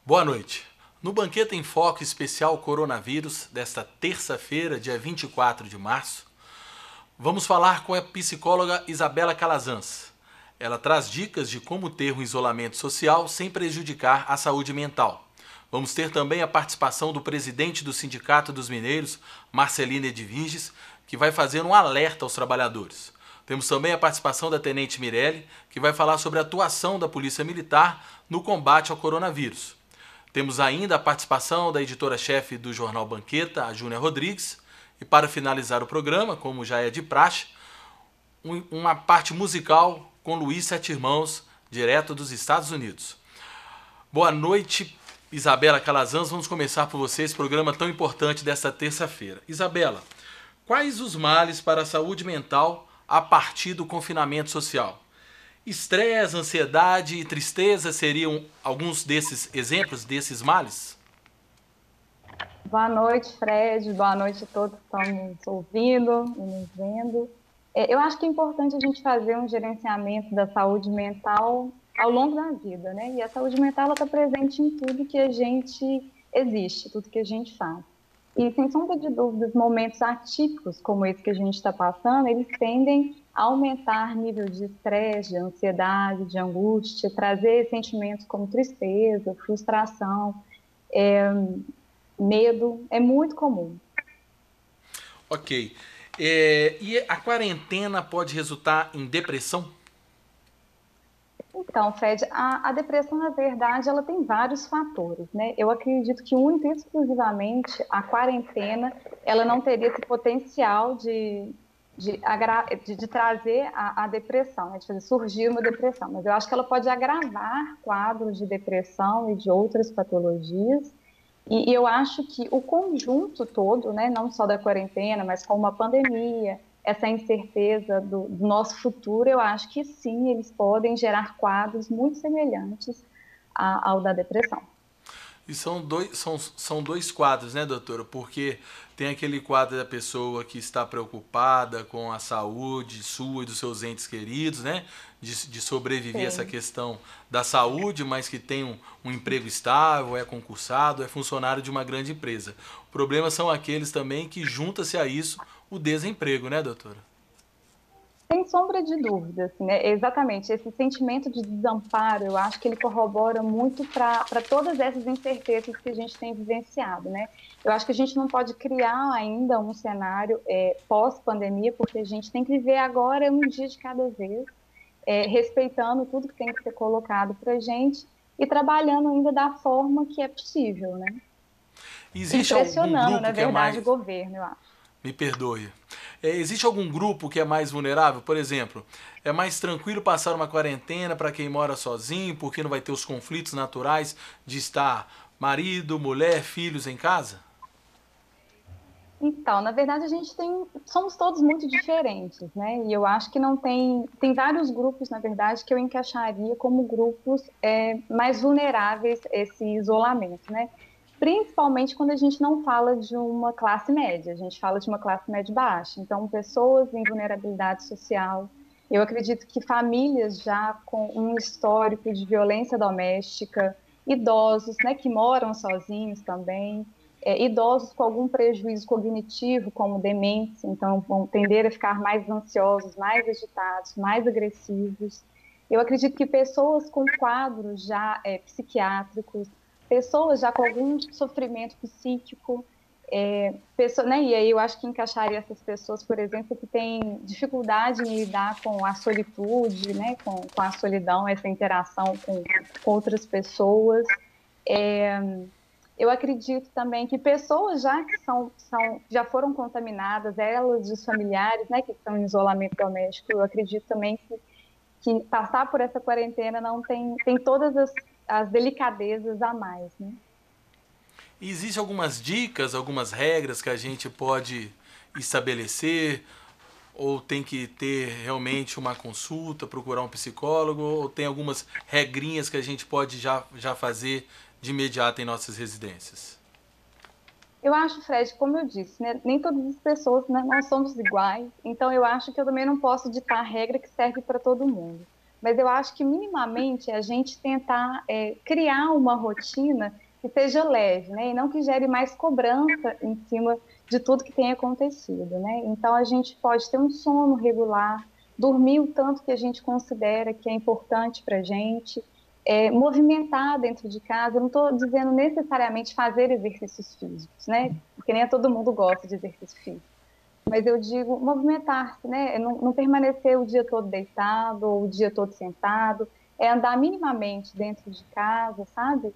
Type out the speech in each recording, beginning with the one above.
Boa noite. No Banqueta em Foco especial Coronavírus, desta terça-feira, dia 24 de março, vamos falar com a psicóloga Isabela Calazans. Ela traz dicas de como ter um isolamento social sem prejudicar a saúde mental. Vamos ter também a participação do presidente do Sindicato dos Mineiros, Marcelino Edviges, que vai fazer um alerta aos trabalhadores. Temos também a participação da Tenente Mirelle, que vai falar sobre a atuação da Polícia Militar no combate ao coronavírus. Temos ainda a participação da editora-chefe do jornal Banqueta, a Júnia Rodrigues. E para finalizar o programa, como já é de praxe, uma parte musical com Luiz Sete Irmãos, direto dos Estados Unidos. Boa noite, Isabela Calazans. Vamos começar por você esse programa tão importante desta terça-feira. Isabela, quais os males para a saúde mental a partir do confinamento social? Estresse, ansiedade e tristeza seriam alguns desses exemplos, desses males? Boa noite, Fred. Boa noite a todos que estão nos ouvindo e nos vendo. Eu acho que é importante a gente fazer um gerenciamento da saúde mental ao longo da vida, né? E a saúde mental está presente em tudo que a gente existe, tudo que a gente faz. E, sem sombra de dúvidas, momentos atípicos como esse que a gente está passando, eles tendem a aumentar nível de estresse, de ansiedade, de angústia, trazer sentimentos como tristeza, frustração, medo, é muito comum. Ok. E a quarentena pode resultar em depressão? Então, Fred, a depressão, na verdade, ela tem vários fatores, né? Eu acredito que única e exclusivamente a quarentena, ela não teria esse potencial de trazer a depressão, né? De fazer surgir uma depressão. Mas eu acho que ela pode agravar quadros de depressão e de outras patologias. E eu acho que o conjunto todo, né, não só da quarentena, mas com uma pandemia, essa incerteza do nosso futuro, eu acho que sim, eles podem gerar quadros muito semelhantes ao da depressão. E são dois quadros, né, doutora? Porque tem aquele quadro da pessoa que está preocupada com a saúde sua e dos seus entes queridos, né? De sobreviver a essa Sim. questão da saúde, mas que tem um emprego estável, é concursado, é funcionário de uma grande empresa. O problema são aqueles também que junta-se a isso o desemprego, né, doutora? Sem sombra de dúvida, assim, né? Exatamente, esse sentimento de desamparo, eu acho que ele corrobora muito para todas essas incertezas que a gente tem vivenciado, né? Eu acho que a gente não pode criar ainda um cenário pós-pandemia, porque a gente tem que viver agora um dia de cada vez, respeitando tudo que tem que ser colocado para a gente e trabalhando ainda da forma que é possível, né? E Existe algum pressionando, na grupo que é verdade, o mais. governo, eu acho. Me perdoe. Existe algum grupo que é mais vulnerável? Por exemplo, é mais tranquilo passar uma quarentena para quem mora sozinho, porque não vai ter os conflitos naturais de estar marido, mulher, filhos em casa? Então, na verdade, somos todos muito diferentes, né? E eu acho que não tem vários grupos, na verdade, que eu encaixaria como grupos mais vulneráveis a esse isolamento, né? Principalmente quando a gente não fala de uma classe média, a gente fala de uma classe média baixa. Então, pessoas em vulnerabilidade social. Eu acredito que famílias já com um histórico de violência doméstica, idosos, né, que moram sozinhos também, idosos com algum prejuízo cognitivo, como demência, então vão tender a ficar mais ansiosos, mais agitados, mais agressivos. Eu acredito que pessoas com quadros já psiquiátricos, pessoas já com algum sofrimento psíquico, né, e aí eu acho que encaixaria essas pessoas, por exemplo, que têm dificuldade em lidar com a solitude, né, com a solidão, essa interação com outras pessoas. É, eu acredito também que pessoas já que já foram contaminadas, elas e os familiares, né, que estão em isolamento doméstico, eu acredito também que passar por essa quarentena não tem todas as delicadezas a mais, né? E existem algumas dicas, algumas regras que a gente pode estabelecer, ou tem que ter realmente uma consulta, procurar um psicólogo, ou tem algumas regrinhas que a gente pode já fazer de imediato em nossas residências? Eu acho, Fred, como eu disse, né, nem todas as pessoas, né, nós somos iguais, então eu acho que eu também não posso ditar a regra que serve para todo mundo. mas eu acho que minimamente a gente tentar criar uma rotina que seja leve, né? E não que gere mais cobrança em cima de tudo que tem acontecido, né? Então a gente pode ter um sono regular, dormir o tanto que a gente considera que é importante para a gente, movimentar dentro de casa. Eu não estou dizendo necessariamente fazer exercícios físicos, né? Porque nem todo mundo gosta de exercício físico. Mas eu digo movimentar-se, né? Não permanecer o dia todo deitado ou o dia todo sentado, andar minimamente dentro de casa, sabe?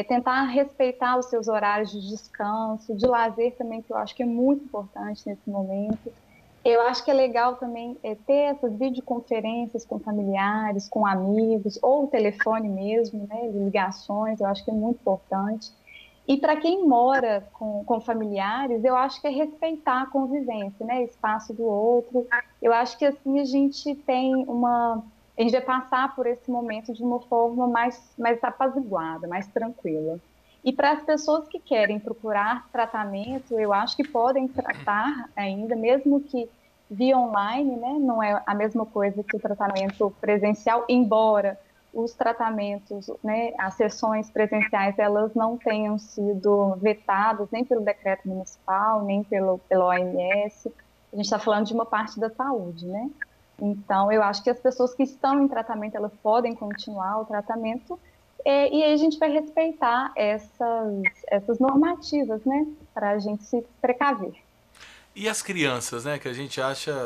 Tentar respeitar os seus horários de descanso, de lazer também, que eu acho que é muito importante nesse momento. Eu acho que é legal também ter essas videoconferências com familiares, com amigos, ou o telefone mesmo, né? Ligações, eu acho que é muito importante. E para quem mora com familiares, eu acho que é respeitar a convivência, né? Espaço do outro. Eu acho que assim a gente a gente vai passar por esse momento de uma forma mais apaziguada, mais tranquila. E para as pessoas que querem procurar tratamento, eu acho que podem tratar ainda, mesmo que via online, né? Não é a mesma coisa que o tratamento presencial, embora os tratamentos, né, as sessões presenciais, elas não tenham sido vetadas nem pelo decreto municipal, nem pela OMS. A gente está falando de uma parte da saúde, né? Então, eu acho que as pessoas que estão em tratamento, elas podem continuar o tratamento, e aí a gente vai respeitar essas normativas, né, para a gente se precaver. E as crianças, né, que a gente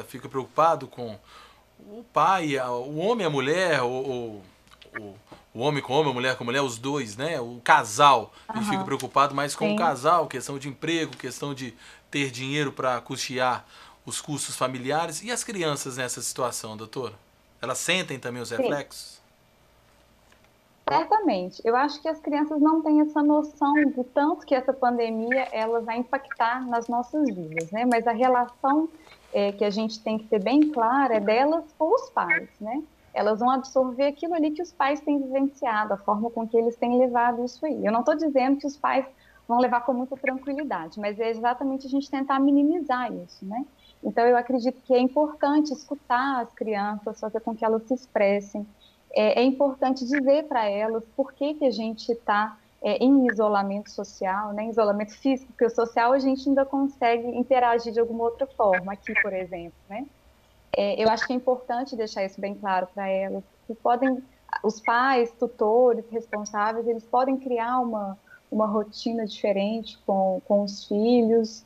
fica preocupado com o pai, o homem e a mulher, o homem com homem, a mulher com mulher, os dois, né? O casal. A gente fica Aham, preocupado mais com o sim. casal, questão de emprego, questão de ter dinheiro para custear os custos familiares. E as crianças nessa situação, doutor? Elas sentem também os Sim. reflexos? Certamente. Eu acho que as crianças não têm essa noção do tanto que essa pandemia ela vai impactar nas nossas vidas, né? Mas a relação que a gente tem que ter bem clara é delas com os pais, né? Elas vão absorver aquilo ali que os pais têm vivenciado, a forma com que eles têm levado isso aí. Eu não estou dizendo que os pais vão levar com muita tranquilidade, mas é exatamente a gente tentar minimizar isso, né? Então, eu acredito que é importante escutar as crianças, fazer com que elas se expressem, é importante dizer para elas por que a gente está em isolamento social, né, em isolamento físico, porque o social a gente ainda consegue interagir de alguma outra forma, aqui, por exemplo, né? Eu acho que é importante deixar isso bem claro para elas, que os pais, tutores, responsáveis, eles podem criar uma rotina diferente com os filhos,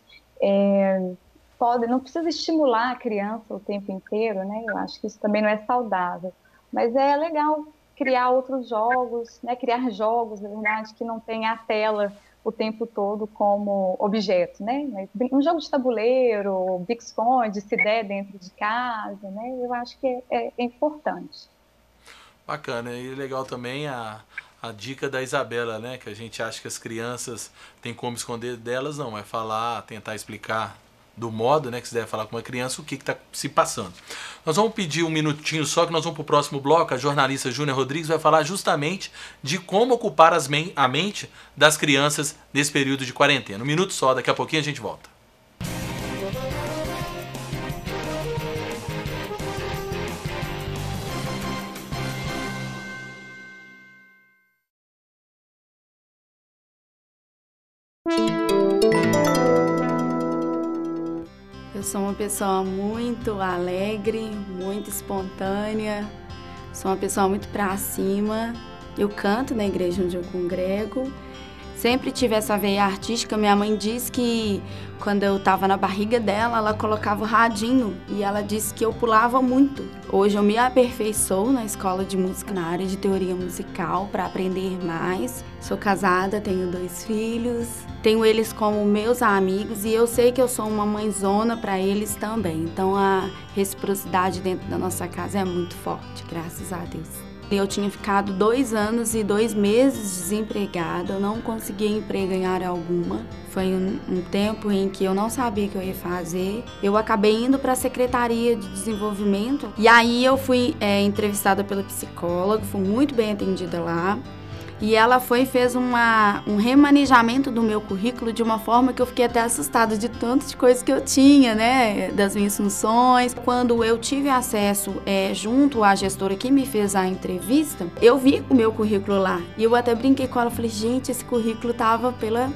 não precisa estimular a criança o tempo inteiro, né? Eu acho que isso também não é saudável. Mas é legal criar outros jogos, né? Criar jogos, na verdade, que não tenha a tela o tempo todo como objeto, né? Mas um jogo de tabuleiro, pique-esconde, se der dentro de casa, né? Eu acho que é importante. Bacana. E legal também a dica da Isabela, né? Que a gente acha que as crianças têm como esconder delas, não. É falar, tentar explicar do modo, né, que se deve falar com uma criança, o que está se passando. Nós vamos pedir um minutinho só, que nós vamos para o próximo bloco. A jornalista Júnia Rodrigues vai falar justamente de como ocupar a mente das crianças nesse período de quarentena. Um minuto só, daqui a pouquinho a gente volta. Eu sou uma pessoa muito alegre, muito espontânea, sou uma pessoa muito pra cima. Eu canto na igreja onde eu congrego. Sempre tive essa veia artística. Minha mãe diz que quando eu estava na barriga dela, ela colocava o radinho e ela disse que eu pulava muito. Hoje eu me aperfeiçoo na escola de música, na área de teoria musical, para aprender mais. Sou casada, tenho 2 filhos, tenho eles como meus amigos e eu sei que eu sou uma mãezona para eles também. Então a reciprocidade dentro da nossa casa é muito forte, graças a Deus. Eu tinha ficado 2 anos e 2 meses desempregada, eu não conseguia emprego em área alguma. Foi um tempo em que eu não sabia o que eu ia fazer. Eu acabei indo para a Secretaria de Desenvolvimento e aí eu fui entrevistada pela psicóloga, fui muito bem atendida lá. E ela foi e fez um remanejamento do meu currículo de uma forma que eu fiquei até assustada de tanto de coisa que eu tinha, né, das minhas funções. Quando eu tive acesso junto à gestora que me fez a entrevista, eu vi o meu currículo lá. E eu até brinquei com ela, falei, gente, esse currículo estava pela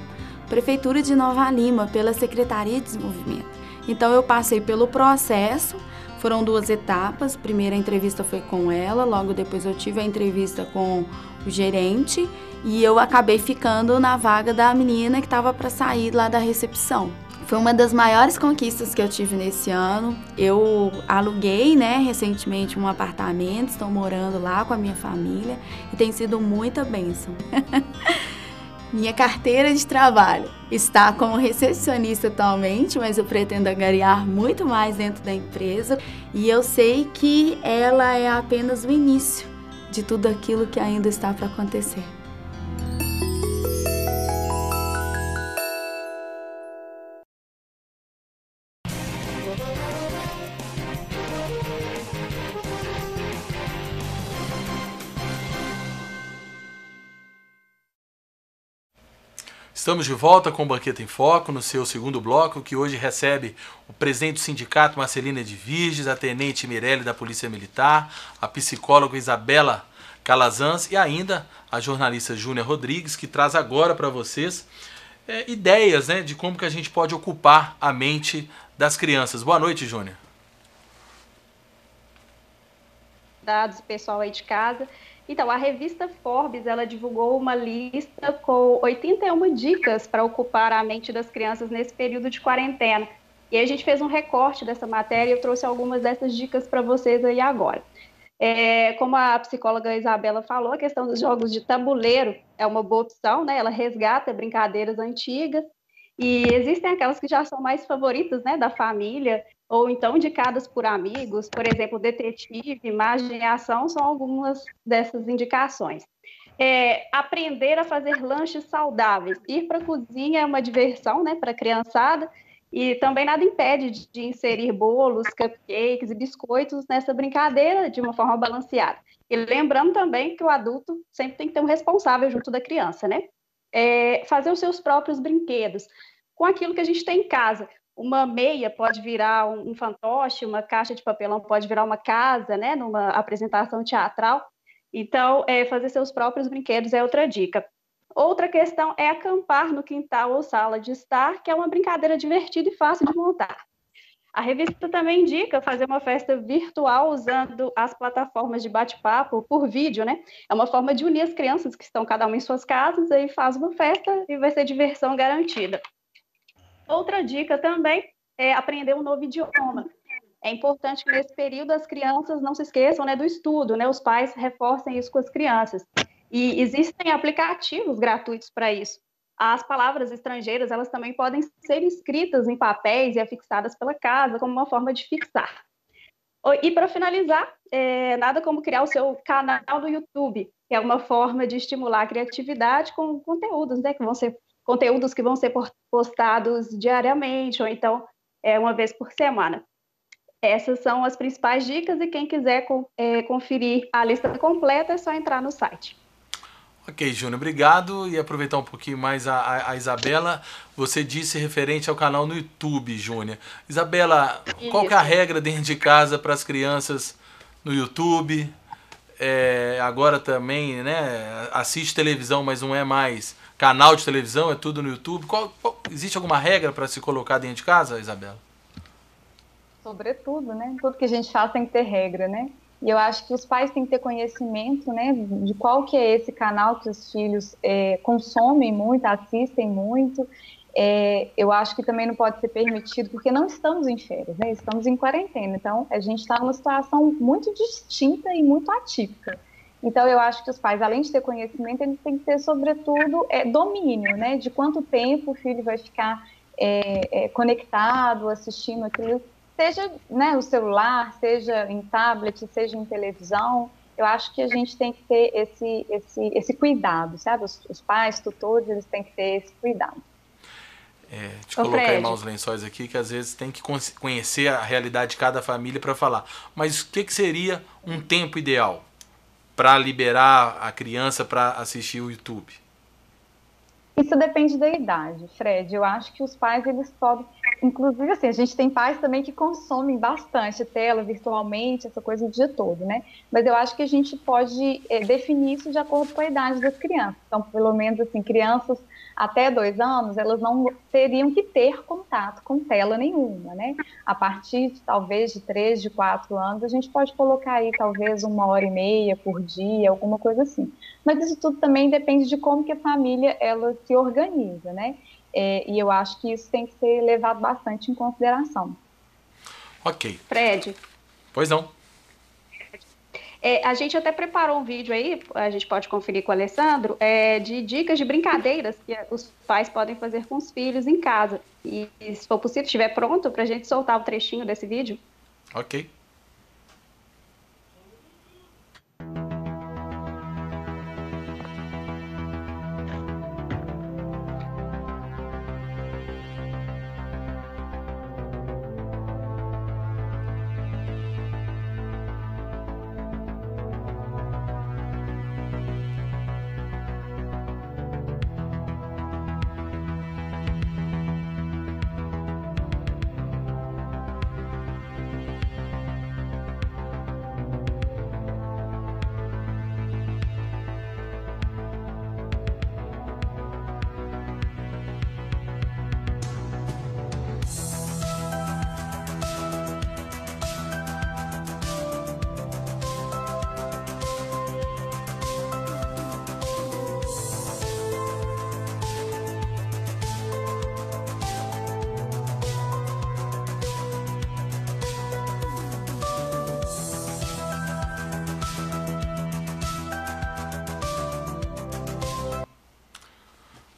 Prefeitura de Nova Lima, pela Secretaria de Desenvolvimento. Então eu passei pelo processo. Foram 2 etapas. A primeira entrevista foi com ela, logo depois eu tive a entrevista com o gerente e eu acabei ficando na vaga da menina que estava para sair lá da recepção. Foi uma das maiores conquistas que eu tive nesse ano. Eu aluguei, né, recentemente um apartamento, estou morando lá com a minha família e tem sido muita bênção. Minha carteira de trabalho está como recepcionista atualmente, mas eu pretendo angariar muito mais dentro da empresa e eu sei que ela é apenas o início de tudo aquilo que ainda está para acontecer. Estamos de volta com o Banqueta em Foco, no seu segundo bloco, que hoje recebe o presidente do sindicato, Marcelina Edviges, a tenente Mirelle da Polícia Militar, a psicóloga Isabela Calazans e ainda a jornalista Júnia Rodrigues, que traz agora para vocês ideias, né, de como que a gente pode ocupar a mente das crianças. Boa noite, Júnia. Dados, pessoal aí de casa. Então, a revista Forbes, ela divulgou uma lista com 81 dicas para ocupar a mente das crianças nesse período de quarentena. E aí a gente fez um recorte dessa matéria e eu trouxe algumas dessas dicas para vocês aí agora. Como a psicóloga Isabela falou, a questão dos jogos de tabuleiro é uma boa opção, né? Ela resgata brincadeiras antigas e existem aquelas que já são mais favoritas, né, da família, ou então indicadas por amigos, por exemplo, detetive, imagem e ação são algumas dessas indicações. Aprender a fazer lanches saudáveis. Ir para a cozinha é uma diversão, né, para a criançada, e também nada impede de inserir bolos, cupcakes e biscoitos nessa brincadeira de uma forma balanceada. E lembrando também que o adulto sempre tem que ter um responsável junto da criança, né? Fazer os seus próprios brinquedos com aquilo que a gente tem em casa. Uma meia pode virar um fantoche, uma caixa de papelão pode virar uma casa, né, numa apresentação teatral. Então, fazer seus próprios brinquedos é outra dica. Outra questão é acampar no quintal ou sala de estar, que é uma brincadeira divertida e fácil de montar. A revista também indica fazer uma festa virtual usando as plataformas de bate-papo por vídeo, né? É uma forma de unir as crianças que estão cada uma em suas casas, aí faz uma festa e vai ser diversão garantida. Outra dica também é aprender um novo idioma. É importante que nesse período as crianças não se esqueçam, né, do estudo, né? Os pais reforcem isso com as crianças. E existem aplicativos gratuitos para isso. As palavras estrangeiras, elas também podem ser escritas em papéis e afixadas pela casa como uma forma de fixar. E para finalizar, nada como criar o seu canal no YouTube, que é uma forma de estimular a criatividade com conteúdos, né, que vão ser postados diariamente, ou então uma vez por semana. Essas são as principais dicas e quem quiser conferir a lista completa é só entrar no site. Ok, Júnior, obrigado. E aproveitar um pouquinho mais a Isabela. Você disse referente ao canal no YouTube, Júnior. Isabela, qual que é a regra dentro de casa para as crianças no YouTube? Agora também, né, assiste televisão, mas não é mais canal de televisão, é tudo no YouTube. Existe alguma regra para se colocar dentro de casa, Isabela? Sobretudo, né? Tudo que a gente faz tem que ter regra, né? E eu acho que os pais têm que ter conhecimento, né, de qual que é esse canal que os filhos consomem muito, assistem muito. Eu acho que também não pode ser permitido, porque não estamos em férias, né? Estamos em quarentena. Então, a gente está numa situação muito distinta e muito atípica. Então, eu acho que os pais, além de ter conhecimento, eles têm que ter, sobretudo, domínio, né? De quanto tempo o filho vai ficar conectado, assistindo aquilo, seja, né, no celular, seja em tablet, seja em televisão. Eu acho que a gente tem que ter esse cuidado, sabe? Os pais, tutores, eles têm que ter esse cuidado. De colocar em maus lençóis aqui, que às vezes tem que conhecer a realidade de cada família para falar. Mas o que seria um tempo ideal? para liberar a criança para assistir o YouTube? Isso depende da idade, Fred. Eu acho que os pais, eles podem... Inclusive, assim, a gente tem pais também que consomem bastante tela virtualmente, essa coisa o dia todo, né? Mas eu acho que a gente pode definir isso de acordo com a idade das crianças. Então, pelo menos, assim, crianças até 2 anos, elas não teriam que ter contato com tela nenhuma, né? A partir, talvez, de 3, de 4 anos, a gente pode colocar aí, talvez, 1h30 por dia, alguma coisa assim. Mas isso tudo também depende de como que a família, ela se organiza, né? E eu acho que isso tem que ser levado bastante em consideração. Ok. Fred. Pois não. A gente até preparou um vídeo aí, a gente pode conferir com o Alessandro, de dicas de brincadeiras que os pais podem fazer com os filhos em casa. E se for possível, estiver pronto, para a gente soltar o trechinho desse vídeo. Ok.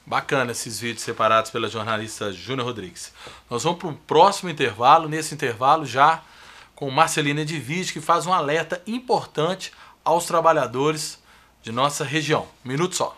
Bacana esses vídeos separados pela jornalista Júnior Rodrigues. Nós vamos para o próximo intervalo. Nesse intervalo já com Marcelina Edvige, que faz um alerta importante aos trabalhadores de nossa região. Um minuto só.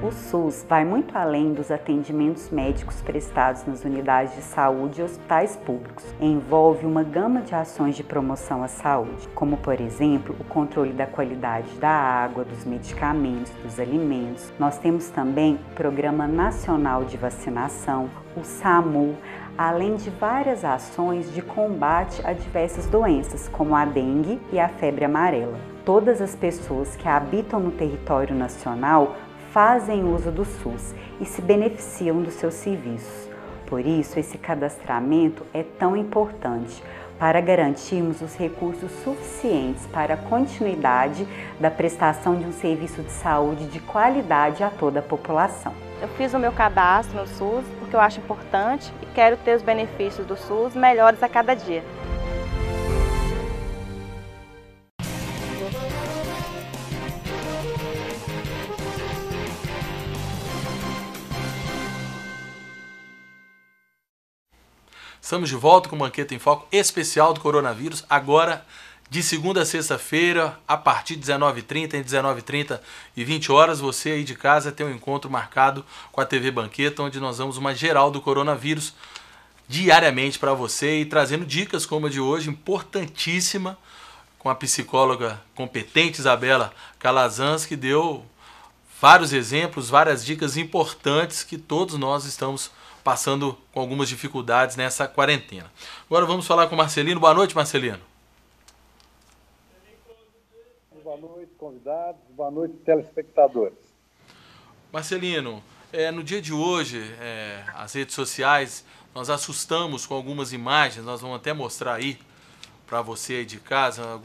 O SUS vai muito além dos atendimentos médicos prestados nas unidades de saúde e hospitais públicos. Envolve uma gama de ações de promoção à saúde, como, por exemplo, o controle da qualidade da água, dos medicamentos, dos alimentos. Nós temos também o Programa Nacional de Vacinação, o SAMU, além de várias ações de combate a diversas doenças, como a dengue e a febre amarela. Todas as pessoas que habitam no território nacional fazem uso do SUS e se beneficiam dos seus serviços. Por isso, esse cadastramento é tão importante para garantirmos os recursos suficientes para a continuidade da prestação de um serviço de saúde de qualidade a toda a população. Eu fiz o meu cadastro no SUS porque eu acho importante e quero ter os benefícios do SUS melhores a cada dia. Estamos de volta com o Banqueta em Foco especial do coronavírus, agora de segunda a sexta-feira, a partir de 19h30, entre 19h30 e 20 horas, você aí de casa tem um encontro marcado com a TV Banqueta, onde nós damos uma geral do coronavírus diariamente para você e trazendo dicas como a de hoje, importantíssima, com a psicóloga competente Isabela Calazans, que deu vários exemplos, várias dicas importantes que todos nós estamos passando com algumas dificuldades nessa quarentena. Agora vamos falar com o Marcelino. Boa noite, Marcelino. Boa noite, convidados. Boa noite, telespectadores. Marcelino, no dia de hoje, as redes sociais, nós assustamos com algumas imagens, nós vamos até mostrar aí para você aí de casa,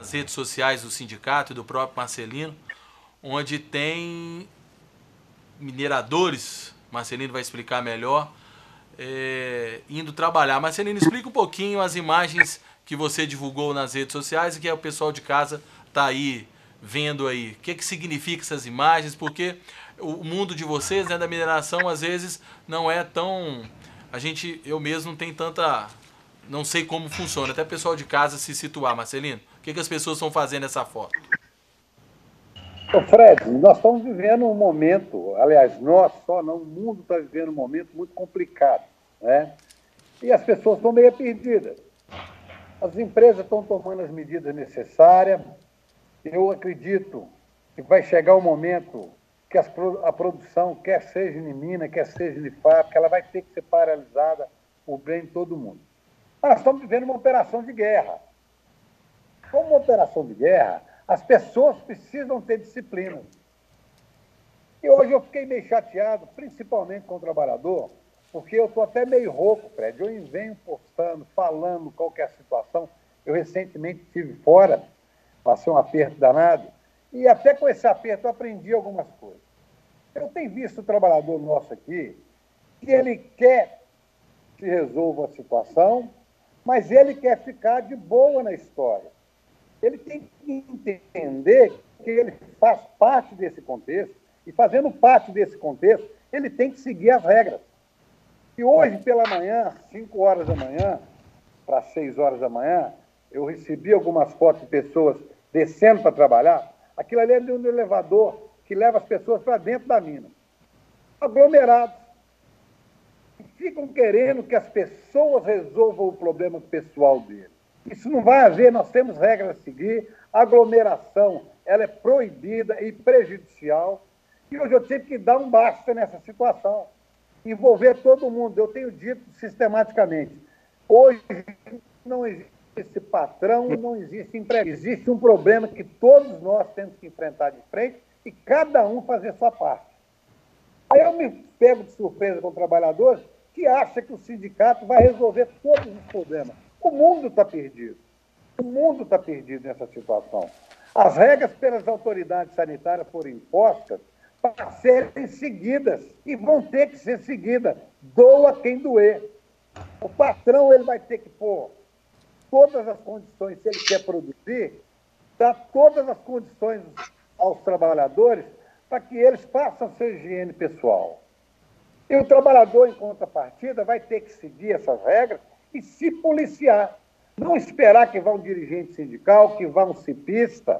as redes sociais do sindicato e do próprio Marcelino, onde tem mineradores, Marcelino vai explicar melhor, indo trabalhar. Marcelino, explica um pouquinho as imagens que você divulgou nas redes sociais e que o pessoal de casa está aí vendo aí. O que significa essas imagens? Porque o mundo de vocês, né, da mineração, às vezes não é tão... eu mesmo não tenho Não sei como funciona, até o pessoal de casa se situar, Marcelino. O que as pessoas estão fazendo nessa foto? Ô Fred, nós estamos vivendo um momento, aliás, nós só não, o mundo está vivendo um momento muito complicado, né? E as pessoas estão meio perdidas. As empresas estão tomando as medidas necessárias. Eu acredito que vai chegar um momento que a produção, quer seja em mina, quer seja de fábrica, ela vai ter que ser paralisada por bem de todo mundo. Nós estamos vivendo uma operação de guerra. Como uma operação de guerra, as pessoas precisam ter disciplina. E hoje eu fiquei meio chateado, principalmente com o trabalhador, porque eu estou até meio rouco, Fred. Eu venho postando, falando qualquer situação. Eu recentemente estive fora, passei um aperto danado, e até com esse aperto eu aprendi algumas coisas. Eu tenho visto o trabalhador nosso aqui, que ele quer que resolva a situação, mas ele quer ficar de boa na história. Ele tem que entender que ele faz parte desse contexto, e fazendo parte desse contexto, ele tem que seguir as regras. E hoje, pela manhã, 5 horas da manhã, para 6 horas da manhã, eu recebi algumas fotos de pessoas descendo para trabalhar. Aquilo ali é de um elevador que leva as pessoas para dentro da mina. Aglomerados. E ficam querendo que as pessoas resolvam o problema pessoal deles. Isso não vai haver, nós temos regras a seguir. A aglomeração, ela é proibida e prejudicial. E hoje eu tive que dar um basta nessa situação. Envolver todo mundo. Eu tenho dito sistematicamente, hoje não existe patrão, não existe emprego. Existe um problema que todos nós temos que enfrentar de frente e cada um fazer a sua parte. Aí eu me pego de surpresa com trabalhadores que acham que o sindicato vai resolver todos os problemas. O mundo está perdido. O mundo está perdido nessa situação. As regras pelas autoridades sanitárias foram impostas para serem seguidas e vão ter que ser seguidas. Doa quem doer. O patrão ele vai ter que pôr todas as condições, se ele quer produzir, dar todas as condições aos trabalhadores para que eles façam sua higiene pessoal. E o trabalhador, em contrapartida, vai ter que seguir essas regras e se policiar. Não esperar que vá um dirigente sindical, que vá um cipista,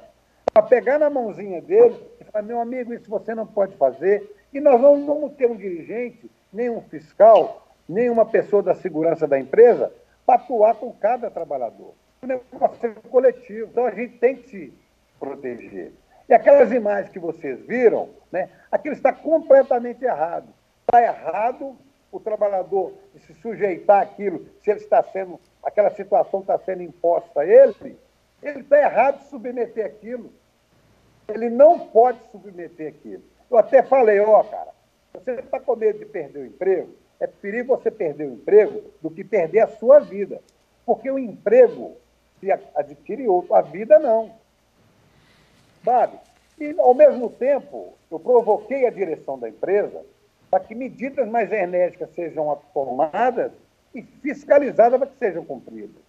para pegar na mãozinha dele e falar, meu amigo, isso você não pode fazer. E nós não vamos ter um dirigente, nem um fiscal, nem uma pessoa da segurança da empresa para atuar com cada trabalhador. O negócio é coletivo, então a gente tem que se proteger. E aquelas imagens que vocês viram, né, aquilo está completamente errado. Está errado o trabalhador se sujeitar àquilo, se ele está sendo, aquela situação está sendo imposta a ele está errado de submeter aquilo. Ele não pode submeter aquilo. Eu até falei, cara, você está com medo de perder o emprego, é perigo você perder o emprego do que perder a sua vida. Porque o emprego se adquire outro, a vida não. Sabe? E, ao mesmo tempo, eu provoquei a direção da empresa para que medidas mais enérgicas sejam tomadas e fiscalizadas para que sejam cumpridas.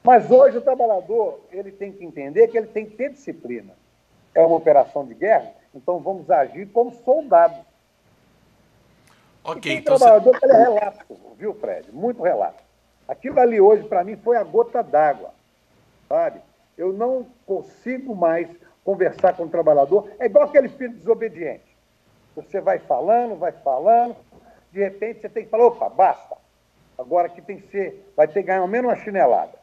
Mas hoje o trabalhador ele tem que entender que ele tem que ter disciplina. É uma operação de guerra, então vamos agir como soldados. Ok, e tem então trabalhador que ele é relapso, viu, Fred? Muito relapso. Aquilo ali hoje, para mim, foi a gota d'água, sabe? Eu não consigo mais conversar com o trabalhador. É igual aquele filho desobediente. Você vai falando, de repente você tem que falar, opa, basta. Agora aqui tem que ser, vai ter que ganhar ao menos uma chinelada.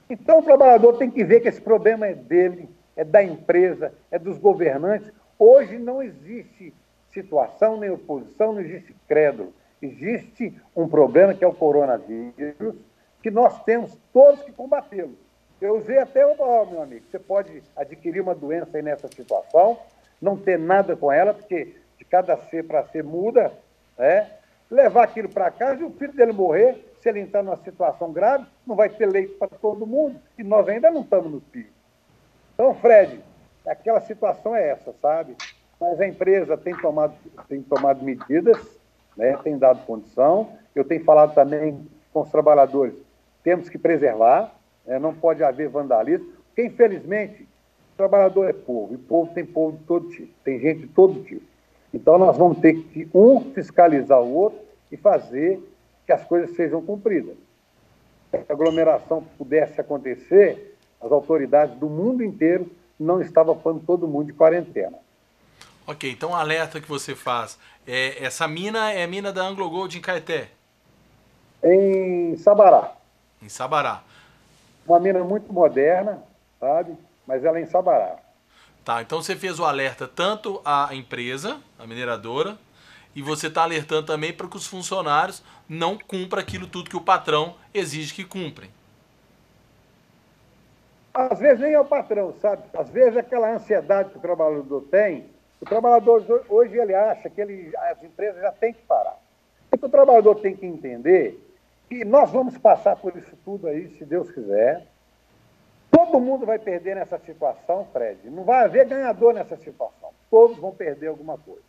Então o trabalhador tem que ver que esse problema é dele, é da empresa, é dos governantes. Hoje não existe situação, nem oposição, não existe crédulo. Existe um problema que é o coronavírus, que nós temos todos que combatê-lo. Eu usei até meu amigo, você pode adquirir uma doença aí nessa situação, não ter nada com ela, porque de cada ser para ser muda, levar aquilo para casa e o filho dele morrer, se ele entrar numa situação grave, não vai ter leite para todo mundo, e nós ainda não estamos no pico. Então, Fred, aquela situação é essa, sabe? Mas a empresa tem tomado medidas, né? Tem dado condição. Eu tenho falado também com os trabalhadores, temos que preservar, não pode haver vandalismo, porque, infelizmente, o trabalhador é povo, e povo tem povo de todo tipo, tem gente de todo tipo. Então, nós vamos ter que, fiscalizar o outro e fazer que as coisas sejam cumpridas. a aglomeração pudesse acontecer, as autoridades do mundo inteiro não estavam pondo todo mundo de quarentena. Ok, então o alerta que você faz, essa mina é a mina da Anglo Gold em Caeté? Em Sabará. Em Sabará. Uma mina muito moderna, sabe? Mas ela é em Sabará. Tá, então você fez o alerta tanto à empresa, a mineradora, e você está alertando também para que os funcionários não cumpram aquilo tudo que o patrão exige que cumprem. Às vezes nem é o patrão, sabe? Às vezes aquela ansiedade que o trabalhador tem, o trabalhador hoje ele acha que as empresas já têm que parar. O trabalhador tem que entender que nós vamos passar por isso tudo aí, se Deus quiser. Todo mundo vai perder nessa situação, Fred. Não vai haver ganhador nessa situação. Todos vão perder alguma coisa.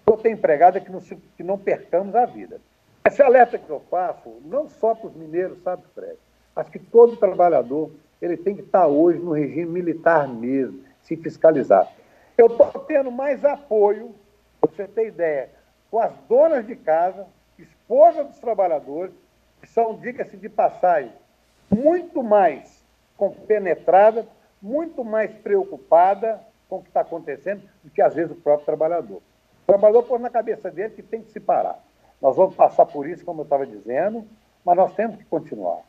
Eu tenho empregado que não percamos a vida. Esse alerta que eu faço, não só para os mineiros, sabe, Fred? Acho que todo trabalhador ele tem que estar hoje no regime militar mesmo, se fiscalizar. Eu estou tendo mais apoio, para você ter ideia, com as donas de casa, esposas dos trabalhadores, que são, diga-se de passagem, muito mais compenetradas, muito mais preocupadas com o que está acontecendo do que, às vezes, o próprio trabalhador. O trabalhador pôs na cabeça dele que tem que se parar. Nós vamos passar por isso, como eu estava dizendo, mas nós temos que continuar.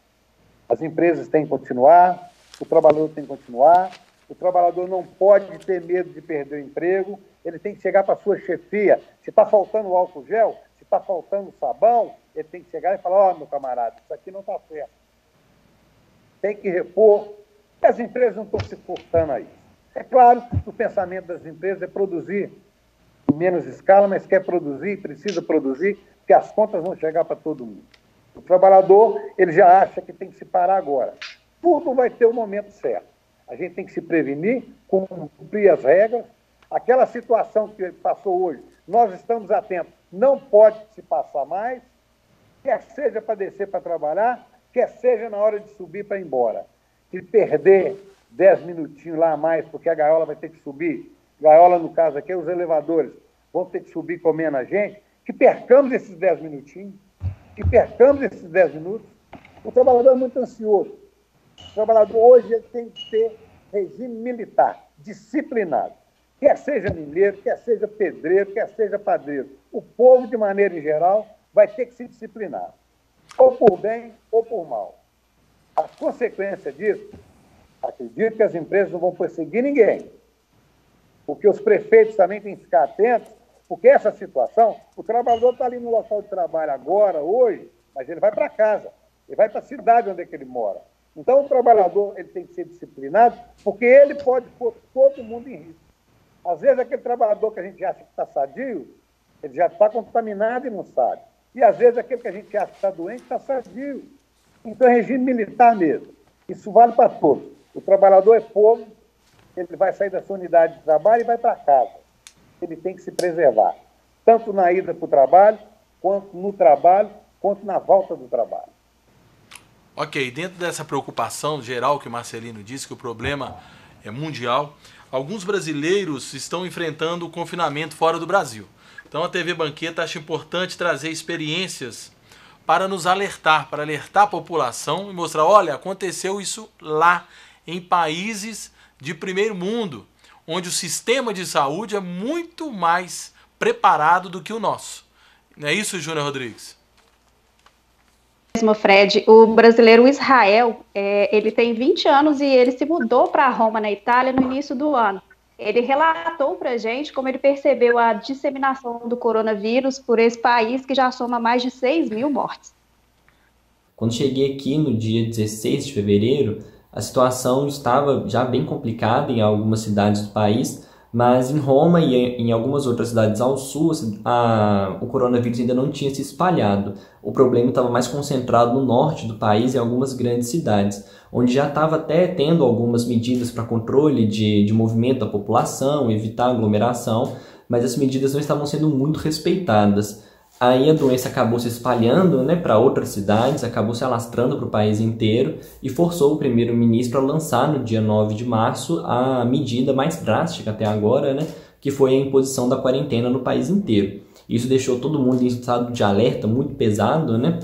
As empresas têm que continuar, o trabalhador tem que continuar, o trabalhador não pode ter medo de perder o emprego, ele tem que chegar para a sua chefia, se está faltando álcool gel, se está faltando sabão, ele tem que chegar e falar, meu camarada, isso aqui não está certo. Tem que repor. As empresas não estão se furtando a isso. É claro que o pensamento das empresas é produzir em menos escala, mas quer produzir, precisa produzir, porque as contas vão chegar para todo mundo. O trabalhador, ele já acha que tem que se parar agora. Tudo vai ter o momento certo. A gente tem que se prevenir, cumprir as regras. Aquela situação que passou hoje, nós estamos atentos, não pode se passar mais, quer seja para descer para trabalhar, quer seja na hora de subir para ir embora. Se perder 10 minutinhos lá a mais, porque a gaiola vai ter que subir, gaiola no caso aqui, os elevadores vão ter que subir comendo a gente, que percamos esses 10 minutinhos, que percamos esses 10 minutos. O trabalhador é muito ansioso. O trabalhador hoje ele tem que ter regime militar, disciplinado. Quer seja mineiro, quer seja pedreiro, quer seja padreiro. O povo, de maneira em geral, vai ter que se disciplinar. Ou por bem, ou por mal. A consequência disso, acredito que as empresas não vão perseguir ninguém. Porque os prefeitos também têm que ficar atentos, porque essa situação, o trabalhador está ali no local de trabalho agora, hoje, mas ele vai para casa, ele vai para a cidade onde é que ele mora. Então, o trabalhador ele tem que ser disciplinado, porque ele pode pôr todo mundo em risco. Às vezes, aquele trabalhador que a gente acha que está sadio, ele já está contaminado e não sabe. E, às vezes, aquele que a gente acha que está doente, está sadio. Então, é regime militar mesmo. Isso vale para todos. O trabalhador é povo, ele vai sair da sua unidade de trabalho e vai para casa. Ele tem que se preservar, tanto na ida para o trabalho, quanto no trabalho, quanto na volta do trabalho. Ok, dentro dessa preocupação geral que o Marcelino disse, que o problema é mundial, alguns brasileiros estão enfrentando o confinamento fora do Brasil. Então a TV Banqueta acha importante trazer experiências para nos alertar, para alertar a população e mostrar, olha, aconteceu isso lá, em países de primeiro mundo, onde o sistema de saúde é muito mais preparado do que o nosso. Não é isso, Júnior Rodrigues? Mesmo, Fred, o brasileiro Israel, ele tem 20 anos e ele se mudou para Roma, na Itália, no início do ano. Ele relatou para a gente como ele percebeu a disseminação do coronavírus por esse país que já soma mais de 6 mil mortes. Quando cheguei aqui no dia 16 de fevereiro, a situação estava já bem complicada em algumas cidades do país, mas em Roma e em algumas outras cidades ao sul, o coronavírus ainda não tinha se espalhado. O problema estava mais concentrado no norte do país, em algumas grandes cidades, onde já estava até tendo algumas medidas para controle de movimento da população, evitar aglomeração, mas as medidas não estavam sendo muito respeitadas. Aí a doença acabou se espalhando, né, para outras cidades, acabou se alastrando para o país inteiro e forçou o primeiro-ministro a lançar no dia 9 de março a medida mais drástica até agora, né, que foi a imposição da quarentena no país inteiro. Isso deixou todo mundo em estado de alerta muito pesado, né?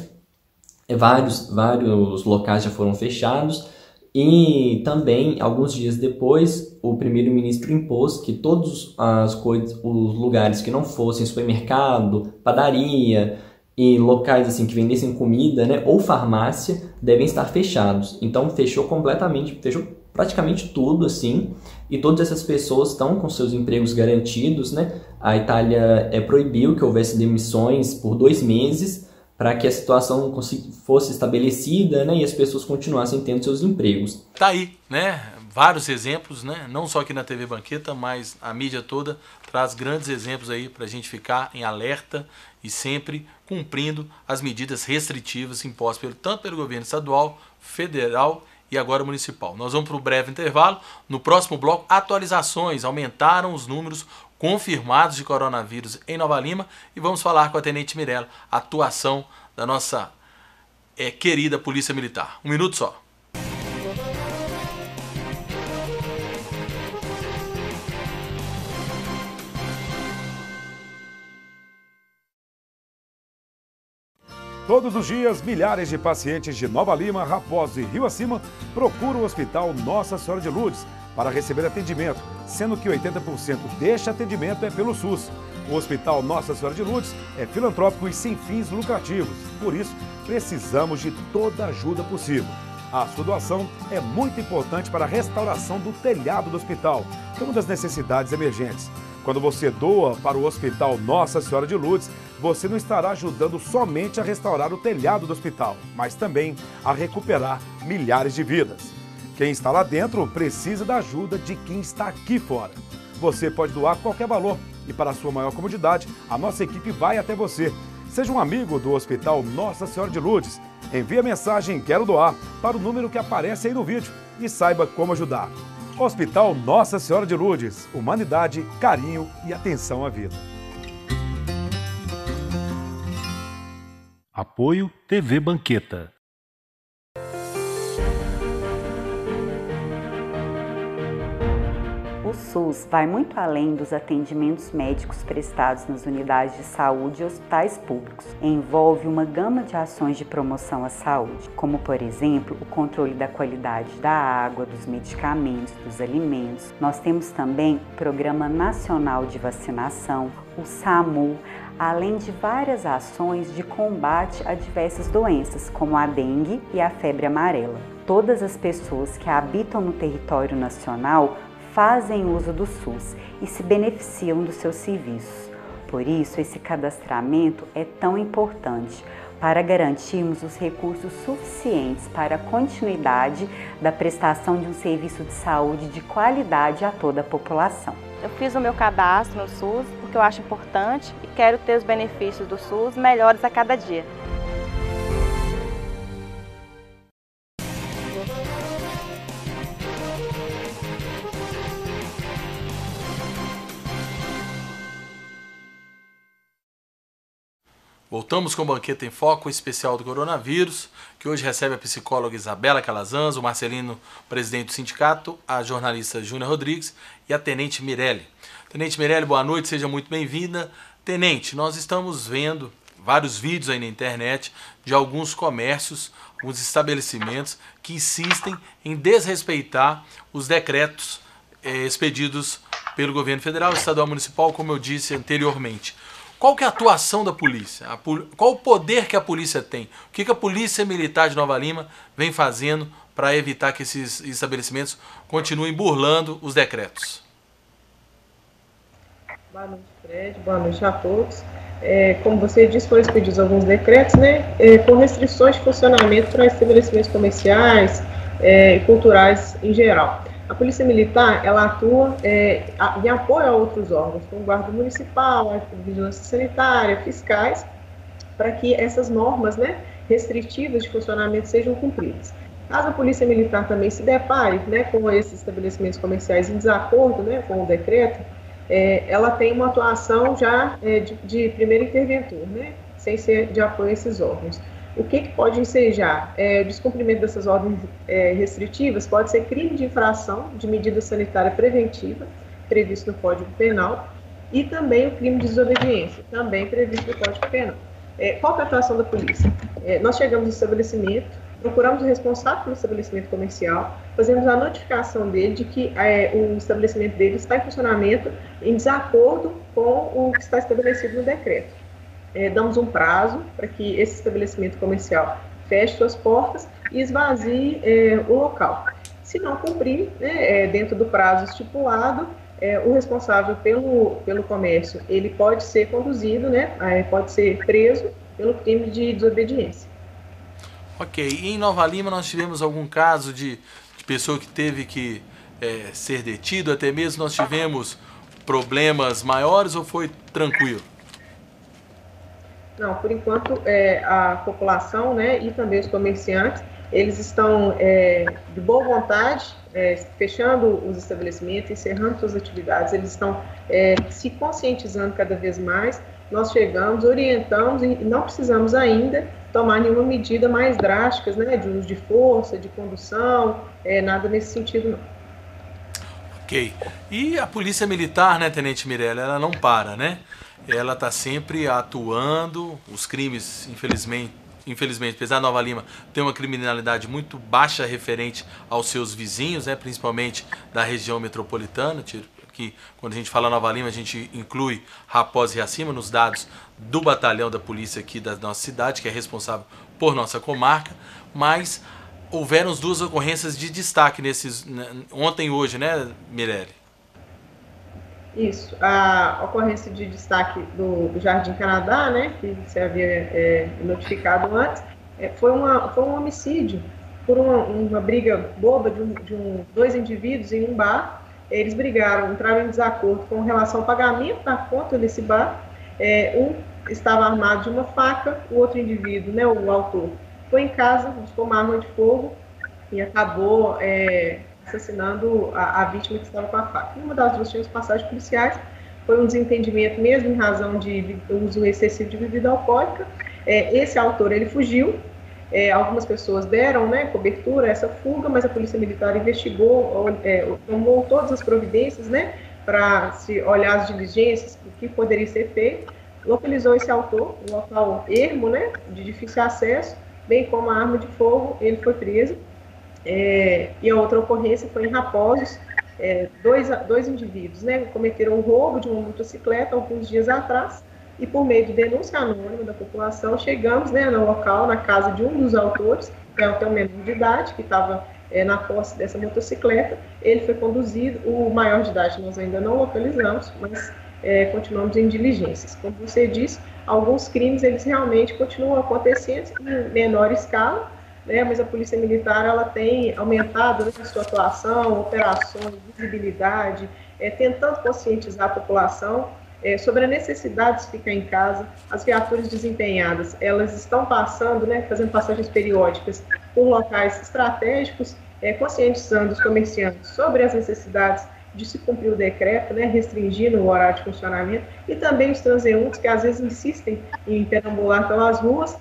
vários locais já foram fechados. E também, alguns dias depois, o primeiro-ministro impôs que todos os lugares que não fossem supermercado, padaria e locais assim que vendessem comida, né, ou farmácia, devem estar fechados. Então fechou praticamente tudo, assim, e todas essas pessoas estão com seus empregos garantidos, né? A Itália proibiu que houvesse demissões por 2 meses, para que a situação fosse estabelecida, né, e as pessoas continuassem tendo seus empregos. Tá aí, né? Vários exemplos, né? Não só aqui na TV Banqueta, mas a mídia toda traz grandes exemplos aí para a gente ficar em alerta e sempre cumprindo as medidas restritivas impostas tanto pelo governo estadual, federal e agora municipal. Nós vamos para um breve intervalo. No próximo bloco, atualizações. Aumentaram os números confirmados de coronavírus em Nova Lima e vamos falar com a Tenente Mirella, a atuação da nossa querida Polícia Militar. 1 minuto só. Todos os dias, milhares de pacientes de Nova Lima, Raposo e Rio Acima procuram o Hospital Nossa Senhora de Lourdes para receber atendimento, sendo que 80% deste atendimento é pelo SUS. O Hospital Nossa Senhora de Lourdes é filantrópico e sem fins lucrativos, por isso precisamos de toda a ajuda possível. A sua doação é muito importante para a restauração do telhado do hospital, que é uma das necessidades emergentes. Quando você doa para o Hospital Nossa Senhora de Lourdes, você não estará ajudando somente a restaurar o telhado do hospital, mas também a recuperar milhares de vidas. Quem está lá dentro precisa da ajuda de quem está aqui fora. Você pode doar qualquer valor e, para a sua maior comodidade, a nossa equipe vai até você. Seja um amigo do Hospital Nossa Senhora de Lourdes. Envie a mensagem "Quero doar" para o número que aparece aí no vídeo e saiba como ajudar. Hospital Nossa Senhora de Lourdes. Humanidade, carinho e atenção à vida. Apoio TV Banqueta. O SUS vai muito além dos atendimentos médicos prestados nas unidades de saúde e hospitais públicos. Envolve uma gama de ações de promoção à saúde, como, por exemplo, o controle da qualidade da água, dos medicamentos, dos alimentos. Nós temos também o Programa Nacional de Vacinação, o SAMU, além de várias ações de combate a diversas doenças, como a dengue e a febre amarela. Todas as pessoas que habitam no território nacional fazem uso do SUS e se beneficiam dos seus serviços. Por isso, esse cadastramento é tão importante para garantirmos os recursos suficientes para a continuidade da prestação de um serviço de saúde de qualidade a toda a população. Eu fiz o meu cadastro no SUS porque eu acho importante e quero ter os benefícios do SUS melhores a cada dia. Voltamos com o Banqueta em Foco, especial do coronavírus, que hoje recebe a psicóloga Isabela Calazans, o Marcelino, presidente do sindicato, a jornalista Júnia Rodrigues e a Tenente Mirella. Tenente Mirella, boa noite, seja muito bem-vinda. Tenente, nós estamos vendo vários vídeos aí na internet de alguns comércios, alguns estabelecimentos que insistem em desrespeitar os decretos expedidos pelo governo federal, estadual e municipal, como eu disse anteriormente. Qual que é a atuação da polícia? Qual o poder que a polícia tem? O que a Polícia Militar de Nova Lima vem fazendo para evitar que esses estabelecimentos continuem burlando os decretos? Boa noite, Fred. Boa noite a todos. Como você disse, foram expedidos alguns decretos, né, com restrições de funcionamento para estabelecimentos comerciais e culturais em geral. A Polícia Militar, ela atua em apoio a outros órgãos, como Guarda Municipal, a Vigilância Sanitária, fiscais, para que essas normas, né, restritivas de funcionamento sejam cumpridas. Caso a Polícia Militar também se depare, né, com esses estabelecimentos comerciais em desacordo, né, com o decreto, ela tem uma atuação já de primeiro interventor, né, sem ser de apoio a esses órgãos. O que pode ensejar? O descumprimento dessas ordens restritivas pode ser crime de infração de medida sanitária preventiva, previsto no Código Penal, e também o crime de desobediência, também previsto no Código Penal. Qual é a atuação da polícia? Nós chegamos no estabelecimento, procuramos o responsável pelo estabelecimento comercial, fazemos a notificação dele de que o estabelecimento dele está em funcionamento em desacordo com o que está estabelecido no decreto. Damos um prazo para que esse estabelecimento comercial feche suas portas e esvazie o local. Se não cumprir, né, dentro do prazo estipulado, o responsável pelo comércio, ele pode ser conduzido, né, pode ser preso pelo crime de desobediência. Ok, e em Nova Lima nós tivemos algum caso de pessoa que teve que ser detido, até mesmo nós tivemos problemas maiores ou foi tranquilo? Não, por enquanto a população, né, e também os comerciantes, eles estão de boa vontade, fechando os estabelecimentos, encerrando suas atividades, eles estão se conscientizando cada vez mais. Nós chegamos, orientamos e não precisamos ainda tomar nenhuma medida mais drástica, né, de uso de força, de condução, nada nesse sentido não. Ok. E a Polícia Militar, né, Tenente Mirella, ela não para, né? Ela está sempre atuando, os crimes, infelizmente, apesar de Nova Lima ter uma criminalidade muito baixa referente aos seus vizinhos, né, principalmente da região metropolitana, que quando a gente fala Nova Lima, a gente inclui Raposa e Riacima nos dados do batalhão da polícia aqui da nossa cidade, que é responsável por nossa comarca, mas houveram as duas ocorrências de destaque ontem e hoje, né, Mirelle? Isso, a ocorrência de destaque do Jardim Canadá, né, que você havia notificado antes, foi um homicídio por uma briga boba de dois indivíduos em um bar. Eles brigaram, entraram em desacordo com relação ao pagamento da conta desse bar. Um estava armado de uma faca, o outro indivíduo, né, o autor, foi em casa, buscou uma arma de fogo e acabou assassinando a vítima que estava com a faca. Uma das duas tinha passagens policiais, foi um desentendimento mesmo em razão de uso excessivo de bebida alcoólica. Esse autor, ele fugiu, algumas pessoas deram, né, cobertura a essa fuga, mas a Polícia Militar investigou, tomou todas as providências, né, para se olhar as diligências, o que poderia ser feito, localizou esse autor, um local ermo, né, de difícil acesso, bem como a arma de fogo, ele foi preso. E a outra ocorrência foi em Raposos, dois indivíduos, né, cometeram o roubo de uma motocicleta alguns dias atrás, e por meio de denúncia anônima da população, chegamos, né, no local, na casa de um dos autores, que é um menor de idade, que estava na posse dessa motocicleta. Ele foi conduzido, o maior de idade nós ainda não localizamos, mas continuamos em diligências. Como você disse, alguns crimes eles realmente continuam acontecendo em menor escala, né, mas a Polícia Militar ela tem aumentado, né, a sua atuação, operações, visibilidade, tentando conscientizar a população sobre a necessidade de ficar em casa. As viaturas desempenhadas, elas estão passando, né, fazendo passagens periódicas por locais estratégicos, conscientizando os comerciantes sobre as necessidades de se cumprir o decreto, né, restringindo o horário de funcionamento, e também os transeuntes que às vezes insistem em perambular pelas ruas,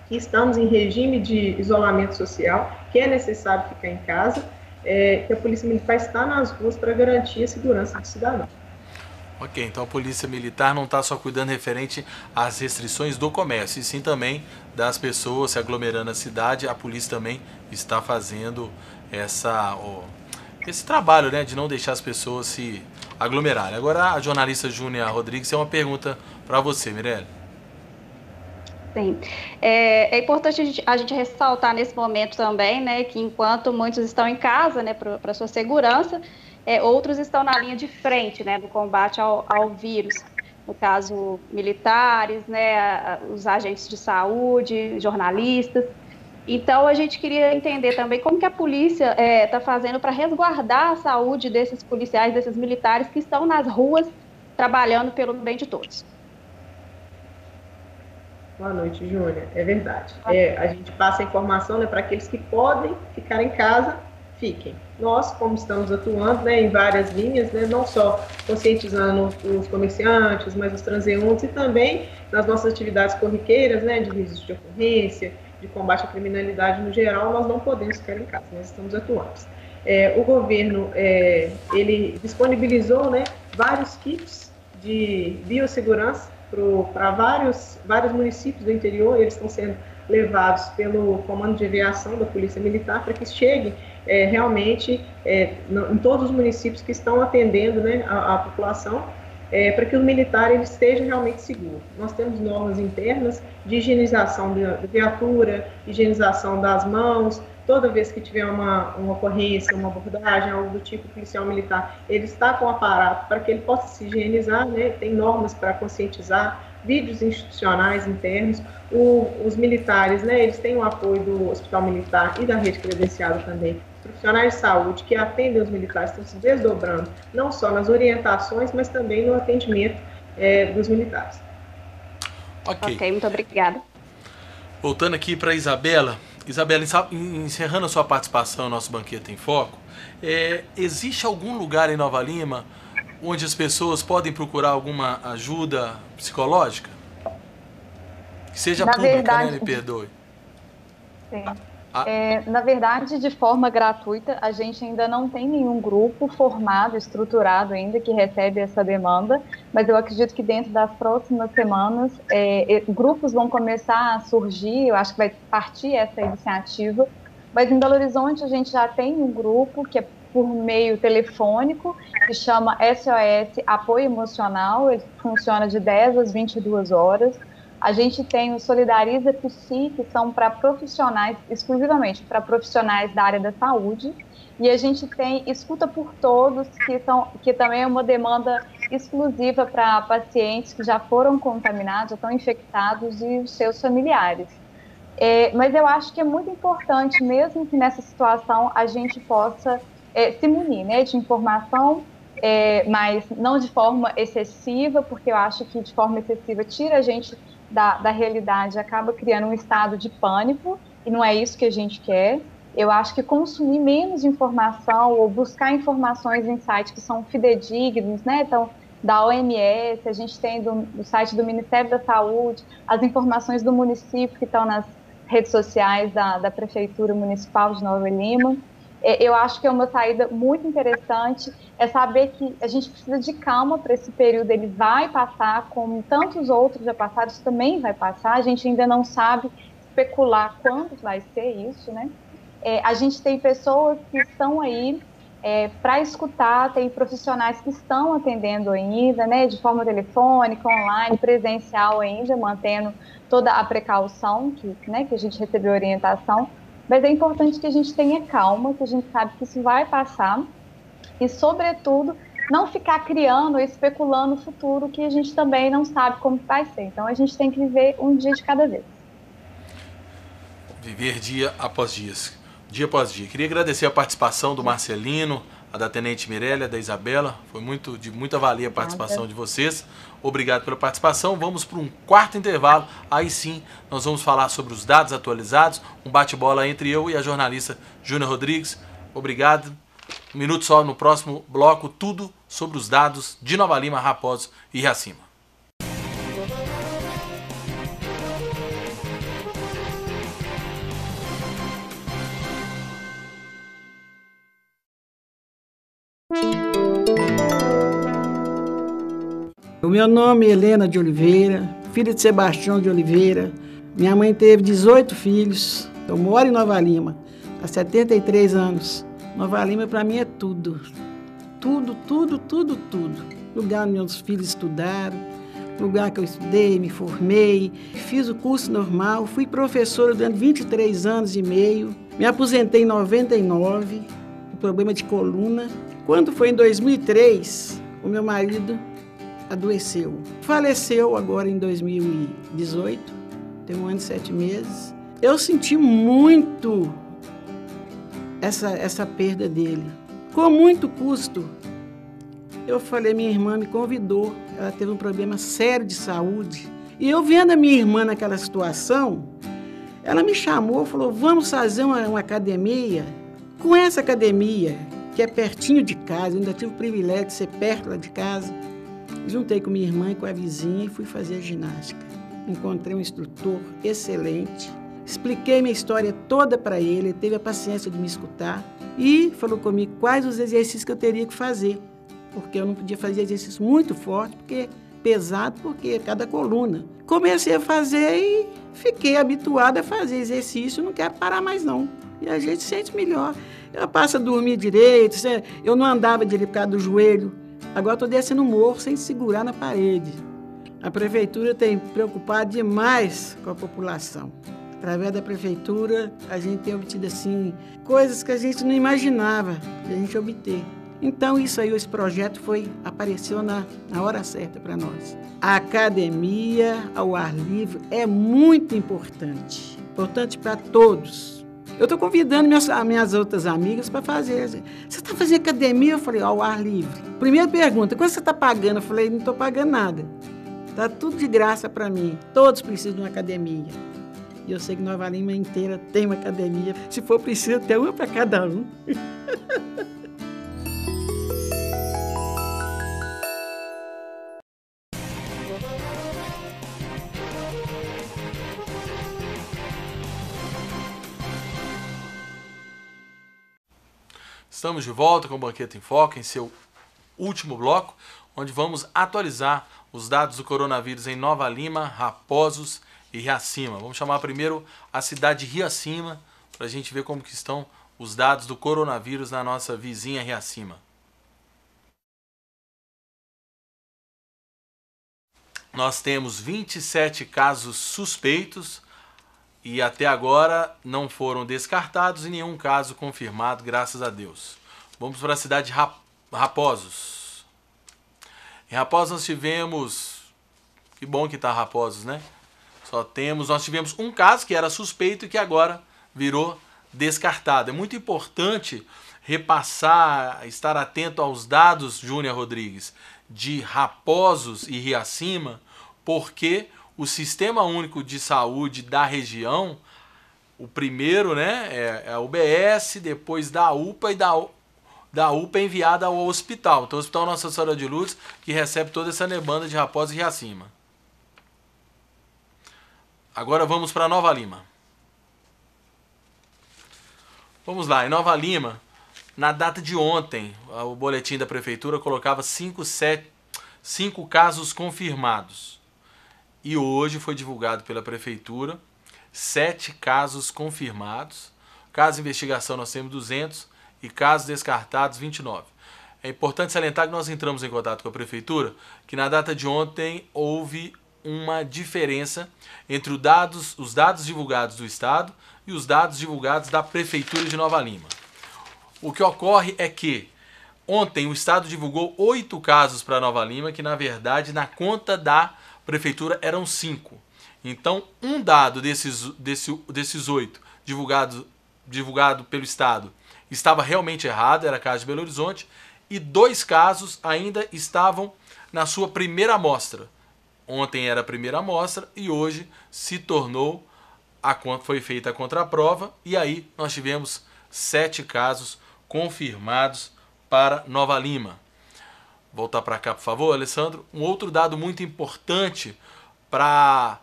que estamos em regime de isolamento social, que é necessário ficar em casa, que a Polícia Militar está nas ruas para garantir a segurança do cidadão. Ok, então a Polícia Militar não está só cuidando referente às restrições do comércio, e sim também das pessoas se aglomerando na cidade. A polícia também está fazendo esse trabalho, né, de não deixar as pessoas se aglomerarem. Agora a jornalista Júnia Rodrigues tem uma pergunta para você, Mirelle. Sim, é importante a gente ressaltar nesse momento também, né, que enquanto muitos estão em casa, né, para sua segurança, outros estão na linha de frente, né, do combate ao vírus. No caso, militares, né, os agentes de saúde, jornalistas. Então, a gente queria entender também como que a polícia está fazendo para resguardar a saúde desses policiais, desses militares que estão nas ruas trabalhando pelo bem de todos. Boa noite, Júnia. É verdade. A gente passa a informação, né, para aqueles que podem ficar em casa, fiquem. Nós, como estamos atuando, né, em várias linhas, né, não só conscientizando os comerciantes, mas os transeuntes, e também nas nossas atividades corriqueiras, né, de registro de ocorrência, de combate à criminalidade no geral, nós não podemos ficar em casa, nós estamos atuando. O governo, ele disponibilizou, né, vários kits de biossegurança para vários municípios do interior. Eles estão sendo levados pelo Comando de Aviação da Polícia Militar para que cheguem realmente em todos os municípios que estão atendendo, né, a população, para que o militar ele esteja realmente seguro. Nós temos normas internas de higienização da viatura, higienização das mãos. Toda vez que tiver uma ocorrência, uma abordagem, algo do tipo, o policial militar, ele está com o aparato para que ele possa se higienizar, né? Tem normas para conscientizar, vídeos institucionais internos. Os militares, né, eles têm o apoio do Hospital Militar e da rede credenciada também. Os profissionais de saúde que atendem os militares estão se desdobrando, não só nas orientações, mas também no atendimento dos militares. Ok, muito obrigada. Voltando aqui para Isabela. Isabela, encerrando a sua participação no nosso Banquete em Foco, existe algum lugar em Nova Lima onde as pessoas podem procurar alguma ajuda psicológica? Que seja pública, né? Me perdoe. Sim. Na verdade, de forma gratuita, a gente ainda não tem nenhum grupo formado, estruturado ainda, que recebe essa demanda, mas eu acredito que dentro das próximas semanas, grupos vão começar a surgir, eu acho que vai partir essa iniciativa, mas em Belo Horizonte a gente já tem um grupo que é por meio telefônico, que chama SOS Apoio Emocional, ele funciona de 10 às 22 horas. A gente tem o Solidariza Psi, que são para profissionais, exclusivamente para profissionais da área da saúde. E a gente tem Escuta por Todos, que também é uma demanda exclusiva para pacientes que já foram contaminados, já estão infectados e os seus familiares. Mas eu acho que é muito importante, mesmo que nessa situação a gente possa se munir, né, de informação, mas não de forma excessiva, porque eu acho que de forma excessiva tira a gente da realidade, acaba criando um estado de pânico, e não é isso que a gente quer. Eu acho que consumir menos informação ou buscar informações em sites que são fidedignos, né? Então, da OMS, a gente tem do site do Ministério da Saúde, as informações do município que estão nas redes sociais da Prefeitura Municipal de Nova Lima. Eu acho que é uma saída muito interessante, saber que a gente precisa de calma para esse período, ele vai passar, como tantos outros já passaram, isso também vai passar, a gente ainda não sabe especular quando vai ser isso, né? A gente tem pessoas que estão aí para escutar, tem profissionais que estão atendendo ainda, né, de forma telefônica, online, presencial ainda, mantendo toda a precaução que a gente recebeu orientação. Mas é importante que a gente tenha calma, que a gente sabe que isso vai passar e, sobretudo, não ficar criando ou especulando o futuro que a gente também não sabe como vai ser. Então, a gente tem que viver um dia de cada vez. Viver dia após dia. Queria agradecer a participação do Marcelino, a da Tenente Mirélia, da Isabela. Foi de muita valia a participação de vocês. Obrigado pela participação. Vamos para um quarto intervalo. Aí sim, nós vamos falar sobre os dados atualizados. Um bate-bola entre eu e a jornalista Júnior Rodrigues. Obrigado. Um minuto só no próximo bloco. Tudo sobre os dados de Nova Lima, Raposo e Iracema. O meu nome é Helena de Oliveira, filha de Sebastião de Oliveira. Minha mãe teve 18 filhos. Eu moro em Nova Lima há 73 anos. Nova Lima para mim é tudo. Tudo, tudo, tudo, tudo. Lugar onde meus filhos estudaram, lugar que eu estudei, me formei, fiz o curso normal, fui professora durante 23 anos e meio, me aposentei em 99, com problema de coluna. Quando foi em 2003, o meu marido adoeceu. Faleceu agora em 2018, tem 1 ano e 7 meses. Eu senti muito essa perda dele. Com muito custo, eu falei, minha irmã me convidou, ela teve um problema sério de saúde. E eu vendo a minha irmã naquela situação, ela me chamou, falou, vamos fazer uma academia. Com essa academia, que é pertinho de casa, eu ainda tive o privilégio de ser perto lá de casa, juntei com minha irmã e com a vizinha e fui fazer ginástica. Encontrei um instrutor excelente, expliquei minha história toda para ele, ele teve a paciência de me escutar e falou comigo quais os exercícios que eu teria que fazer, porque eu não podia fazer exercício muito forte, porque pesado, porque cada coluna. Comecei a fazer e fiquei habituada a fazer exercício, não quero parar mais não. E a gente sente melhor. Eu passo a dormir direito, eu não andava direito por causa do joelho. Agora estou descendo o morro sem segurar na parede. A prefeitura tem preocupado demais com a população. Através da prefeitura, a gente tem obtido assim, coisas que a gente não imaginava de a gente obter. Então, isso aí, esse projeto apareceu na hora certa para nós. A academia ao ar livre é muito importante. Importante para todos. Eu estou convidando minhas outras amigas para fazer. Você está fazendo academia? Eu falei, ao ar livre. Primeira pergunta, quanto você está pagando? Eu falei, não estou pagando nada. Está tudo de graça para mim. Todos precisam de uma academia. E eu sei que Nova Lima inteira tem uma academia. Se for preciso, até uma para cada um. Estamos de volta com o Banquete em Foco, em seu último bloco, onde vamos atualizar os dados do coronavírus em Nova Lima, Raposos e Riacima. Vamos chamar primeiro a cidade de Riacima, para a gente ver como que estão os dados do coronavírus na nossa vizinha Riacima. Nós temos 27 casos suspeitos e até agora não foram descartados e nenhum caso confirmado, graças a Deus. Vamos para a cidade de Raposos. Em Raposos nós tivemos... Que bom que está Raposos, né? Nós tivemos um caso que era suspeito e que agora virou descartado. É muito importante repassar, estar atento aos dados, Júnior Rodrigues, de Raposos e Riacima, porque o Sistema Único de Saúde da região, o primeiro, né, é a UBS, depois da UPA e da UPA é enviada ao hospital. Então o Hospital Nossa Senhora de Lourdes que recebe toda essa nebanda de Raposos e Riacima. Agora vamos para Nova Lima. Vamos lá, em Nova Lima, na data de ontem, o boletim da prefeitura colocava 5 casos confirmados. E hoje foi divulgado pela prefeitura 7 casos confirmados. Casos de investigação nós temos 200 e casos descartados 29. É importante salientar que nós entramos em contato com a prefeitura, que na data de ontem houve uma diferença entre os dados divulgados do Estado e os dados divulgados da Prefeitura de Nova Lima. O que ocorre é que ontem o Estado divulgou 8 casos para Nova Lima, que na verdade na conta da Prefeitura eram 5. Então um dado desses 8 divulgado pelo Estado estava realmente errado, era caso de Belo Horizonte, e 2 casos ainda estavam na sua primeira amostra. Ontem era a primeira amostra e hoje foi feita a contraprova e aí nós tivemos 7 casos confirmados para Nova Lima. Voltar para cá, por favor, Alessandro. Um outro dado muito importante para...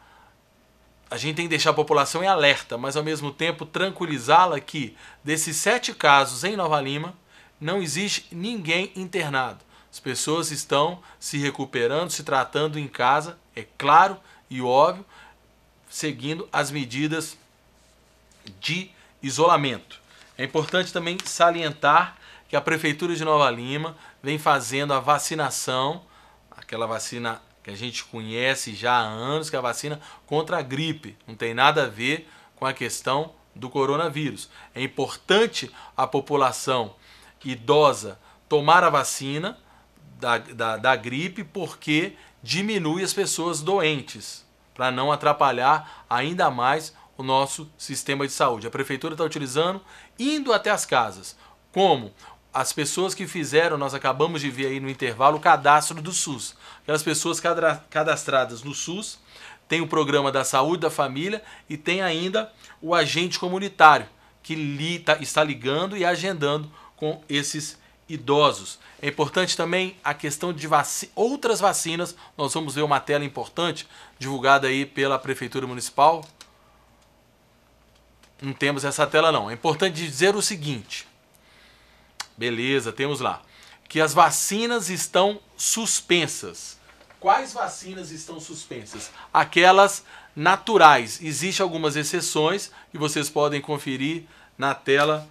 A gente tem que deixar a população em alerta, mas ao mesmo tempo tranquilizá-la que desses 7 casos em Nova Lima não existe ninguém internado. As pessoas estão se recuperando, se tratando em casa, é claro e óbvio, seguindo as medidas de isolamento. É importante também salientar que a Prefeitura de Nova Lima vem fazendo a vacinação, aquela vacina que a gente conhece já há anos, que é a vacina contra a gripe. Não tem nada a ver com a questão do coronavírus. É importante a população idosa tomar a vacina da gripe, porque diminui as pessoas doentes, para não atrapalhar ainda mais o nosso sistema de saúde. A prefeitura está utilizando, indo até as casas, como as pessoas que fizeram, nós acabamos de ver aí no intervalo, o cadastro do SUS. Aquelas pessoas cadastradas no SUS, tem o programa da saúde da família e tem ainda o agente comunitário, que está ligando e agendando com esses idosos. É importante também a questão de outras vacinas. Nós vamos ver uma tela importante divulgada aí pela Prefeitura Municipal. Não temos essa tela não. É importante dizer o seguinte. Beleza, temos lá. Que as vacinas estão suspensas. Quais vacinas estão suspensas? Aquelas naturais. Existem algumas exceções que vocês podem conferir na tela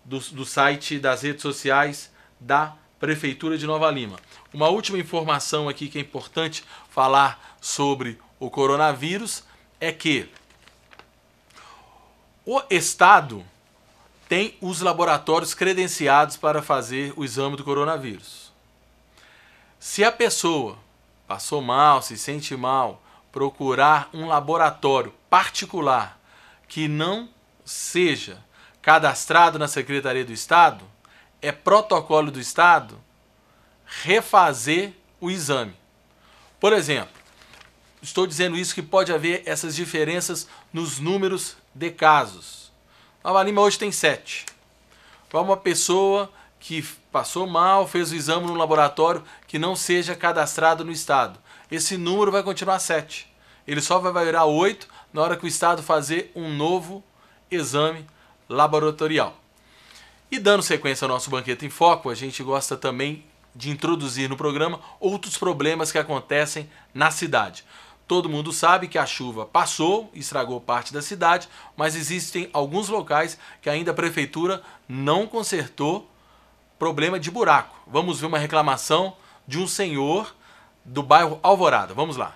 do site, das redes sociais da Prefeitura de Nova Lima. Uma última informação aqui que é importante falar sobre o coronavírus é que o Estado tem os laboratórios credenciados para fazer o exame do coronavírus. Se a pessoa passou mal, se sente mal, procurar um laboratório particular que não seja cadastrado na Secretaria do Estado, é protocolo do Estado refazer o exame. Por exemplo, estou dizendo isso que pode haver essas diferenças nos números de casos. Nova Lima hoje tem 7. Para uma pessoa que passou mal, fez o exame no laboratório que não seja cadastrado no Estado, esse número vai continuar 7. Ele só vai virar 8 na hora que o Estado fazer um novo exame laboratorial. E dando sequência ao nosso Banquete em Foco, a gente gosta também de introduzir no programa outros problemas que acontecem na cidade. Todo mundo sabe que a chuva passou, estragou parte da cidade, mas existem alguns locais que ainda a Prefeitura não consertou problema de buraco. Vamos ver uma reclamação de um senhor do bairro Alvorada. Vamos lá.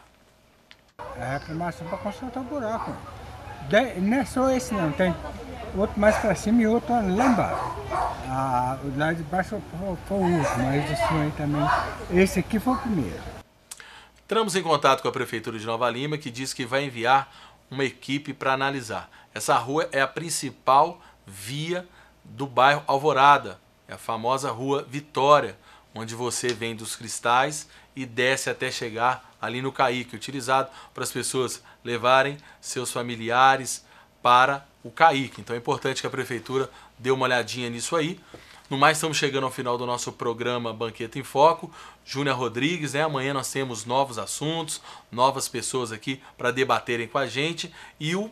É reclamação para consertar o buraco. Não é só esse não, tem outro mais para cima e outro lá embaixo. O lá de baixo foi o último, mas esse aí também. Esse aqui foi o primeiro. Entramos em contato com a Prefeitura de Nova Lima, que diz que vai enviar uma equipe para analisar. Essa rua é a principal via do bairro Alvorada, é a famosa Rua Vitória, onde você vem dos Cristais e desce até chegar ali no Caique, utilizado para as pessoas levarem seus familiares para o Caique. Então é importante que a Prefeitura dê uma olhadinha nisso aí. No mais, estamos chegando ao final do nosso programa Banquete em Foco. Júnior Rodrigues, né? Amanhã nós temos novos assuntos, novas pessoas aqui para debaterem com a gente. E o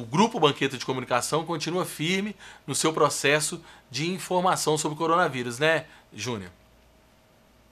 Grupo Banqueta de Comunicação continua firme no seu processo de informação sobre o coronavírus, né, Júnior?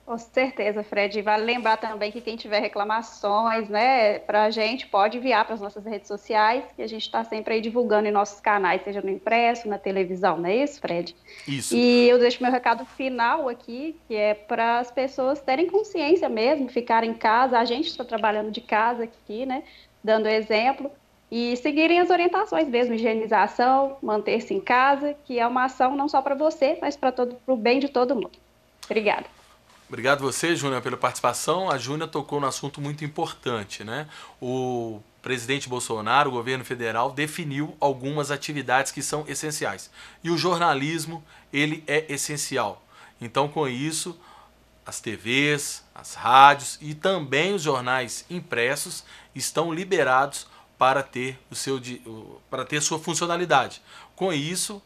Com certeza, Fred. Vale lembrar também que quem tiver reclamações, né, para a gente, pode enviar para as nossas redes sociais, que a gente está sempre aí divulgando em nossos canais, seja no impresso, na televisão, não é isso, Fred? Isso. E eu deixo meu recado final aqui, que é para as pessoas terem consciência mesmo, ficarem em casa. A gente está trabalhando de casa aqui, né, dando exemplo, e seguirem as orientações mesmo, higienização, manter-se em casa, que é uma ação não só para você, mas para o bem de todo mundo. Obrigada. Obrigado você, Júnior, pela participação. A Júnior tocou num assunto muito importante, né? O presidente Bolsonaro, o governo federal, definiu algumas atividades que são essenciais. E o jornalismo, ele é essencial. Então, com isso, as TVs, as rádios e também os jornais impressos estão liberados para ter sua funcionalidade. Com isso,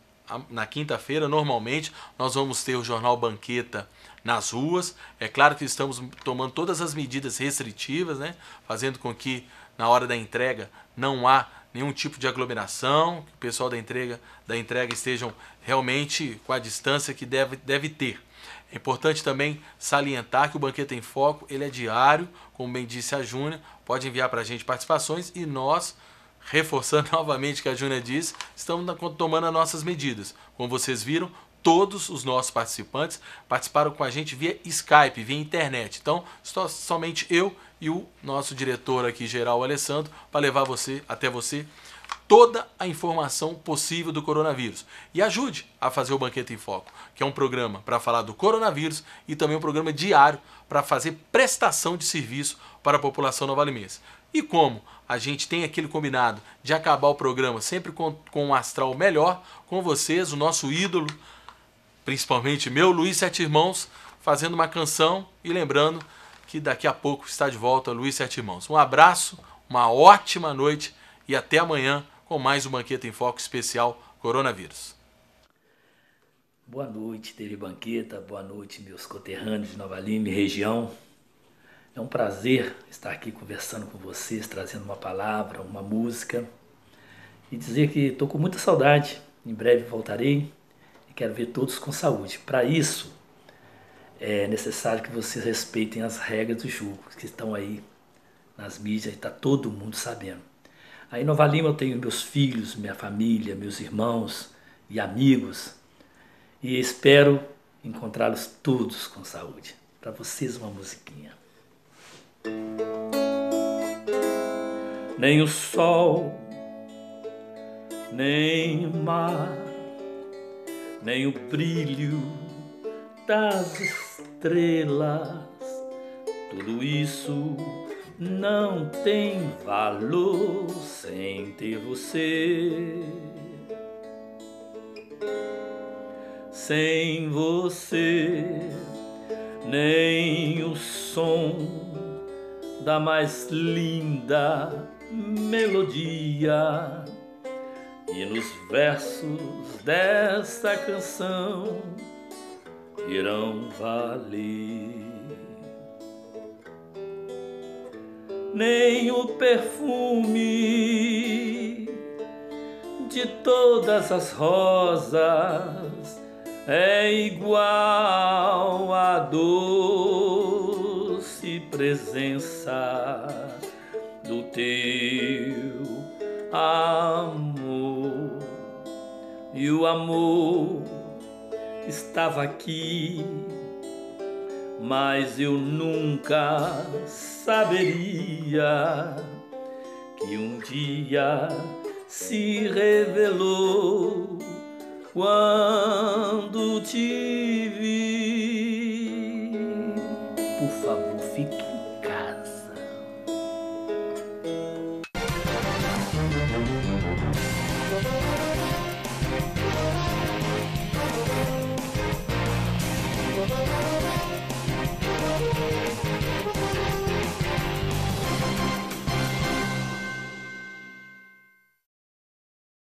na quinta-feira, normalmente, nós vamos ter o Jornal Banqueta nas ruas. É claro que estamos tomando todas as medidas restritivas, né? Fazendo com que na hora da entrega não há nenhum tipo de aglomeração, que o pessoal da entrega estejam realmente com a distância que deve ter. É importante também salientar que o Banquete em Foco ele é diário, como bem disse a Júnior, pode enviar para a gente participações e nós, reforçando novamente o que a Júnior disse, estamos tomando as nossas medidas. Como vocês viram, todos os nossos participantes participaram com a gente via Skype, via internet. Então, somente eu e o nosso diretor aqui, geral, Alessandro, para levar até você toda a informação possível do coronavírus. E ajude a fazer o Banquete em Foco, que é um programa para falar do coronavírus e também um programa diário para fazer prestação de serviço para a população novalimense. E como a gente tem aquele combinado de acabar o programa sempre com um astral melhor, com vocês, o nosso ídolo, principalmente meu, Luiz Sete Irmãos, fazendo uma canção e lembrando que daqui a pouco está de volta Luiz Sete Irmãos. Um abraço, uma ótima noite e até amanhã com mais um Banquete em Foco especial Coronavírus. Boa noite, TV Banqueta, boa noite, meus conterrâneos de Nova Lima e região. É um prazer estar aqui conversando com vocês, trazendo uma palavra, uma música e dizer que estou com muita saudade. Em breve voltarei. Quero ver todos com saúde. Para isso, é necessário que vocês respeitem as regras do jogo que estão aí nas mídias e está todo mundo sabendo. Aí em Nova Lima eu tenho meus filhos, minha família, meus irmãos e amigos e espero encontrá-los todos com saúde. Para vocês uma musiquinha. Nem o sol, nem o mar, nem o brilho das estrelas, tudo isso não tem valor sem ter você. Sem você, nem o som da mais linda melodia e nos versos desta canção irão valer. Nem o perfume de todas as rosas é igual à doce presença do teu amor. E o amor estava aqui, mas eu nunca saberia que um dia se revelou quando te